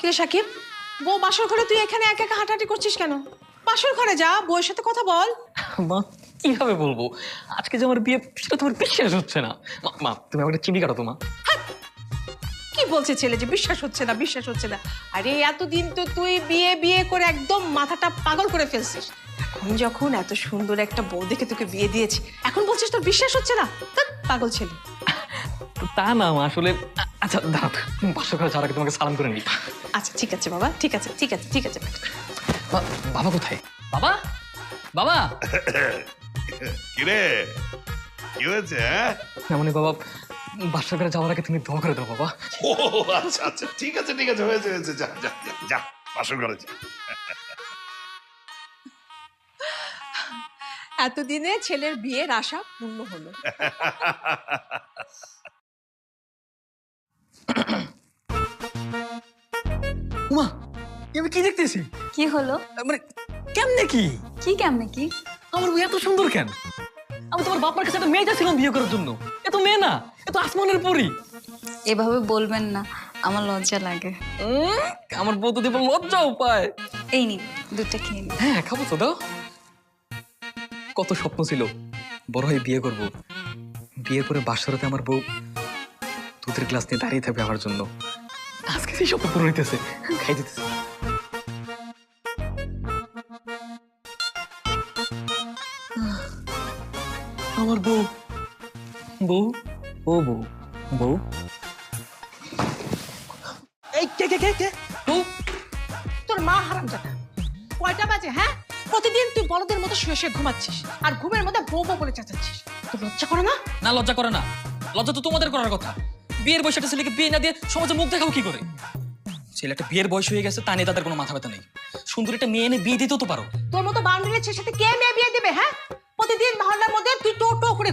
কিরে সাকিব, বউ বাসর ঘরে তুই এখানে একা একা হাঁটাহাঁটি করছিস কেন? বাসর ঘরে যা, বউয়ের সাথে কথা বল। মা কিভাবে বলবো, আজকে যে আমার বিয়ে সেটা তোমার বিশ্বাস হচ্ছে না। মা তুমি আমাকে চিমড়ি কাটো তো মা। কি বলছে ছেলে যে বিশ্বাস হচ্ছে না, বিশ্বাস হচ্ছে না? আরে এতদিন তো তুই বিয়ে বিয়ে করে একদম মাথাটা পাগল করে ফেলছিস। এখন যখন এত সুন্দর একটা বউ দেখে তোকে বিয়ে দিয়েছি, এখন বলছিস তোর বিশ্বাস হচ্ছে না? ধ্যাৎ, পাগল ছেলে। তা না মা, আসলে আচ্ছা দাঁড়াও, বাসর ঘরে যাওয়ার আগে তোমাকে সালাম করে নি। আচ্ছা ঠিক আছে বাবা, ঠিক আছে ঠিক আছে ঠিক আছে। বাবা কোথায়? বাবা, বাবা। কিরে কি হয়েছে? না মানে বাবা, বাসর ঘরে যাওয়ার আগে তুমি দোয়া করে দাও বাবা। ও আচ্ছা আচ্ছা, ঠিক আছে ঠিক আছে, হয়েছে হয়েছে, যা যা যা, যা বাসর ঘরে যা। এতদিনে ছেলের বিয়ের আশা পূর্ণ হলো। মা আমি কি দেখতেছি? কি হলো? মানে কেমনে কি? কি কেমনে কি? আমার বউ এত সুন্দর কেন? আমি তোমার বাবার কাছে একটা মেয়ে চাইছিলাম বিয়ে করার জন্য। এত মেয়ে না, এত আসমানের পরী। এভাবে বলবেন না, আমার লজ্জা লাগে। আমার বউ তো দেব লজ্জাও পায়। এই নিন, দুধটা খেয়ে নিন। হ্যাঁ খাবো তো, দাও। কত স্বপ্ন ছিল বড় হয়ে বিয়ে করব, বিয়ের পরে বাসরাতে আমার বউ দুধের গ্লাস নিয়ে দাঁড়িয়ে থাকবে আমার জন্য। আজকে সেই স্বপ্ন পূরণ হইতেছে, খাই দিতেছে। আমার বউ, বউ, ও বউ, বউ, এই কে কে কে কে? বউ। তোর মা হারামজাদা। কয়টা বাজে হ্যাঁ? প্রতিদিন তুই বলদের মতো শুয়ে শুয়ে ঘুমাচ্ছিস আর ঘুমের মধ্যে বউ বউ বলে চেঁচাচ্ছিস। তোর লজ্জা করে না? না লজ্জা করে না, লজ্জা তো তোমাদের করার কথা। বিয়ের বয়সে একটা ছেলেকে বিয়ে না দিয়ে সমাজে মুখ দেখাও কি করে? ছেলেটা বিয়ের বয়স হয়ে গেছে তা নিয়ে তাদের কোনো মাথা ব্যথা নেই। সুন্দর একটা মেয়ে এনে বিয়ে দিতেও তো পারো। তোর মতো বাউন্ডারি ছেলের সাথে কে মেয়ে বিয়ে দিবে হ্যাঁ? প্রতিদিন মহল্লার মধ্যে তুই টো টো করে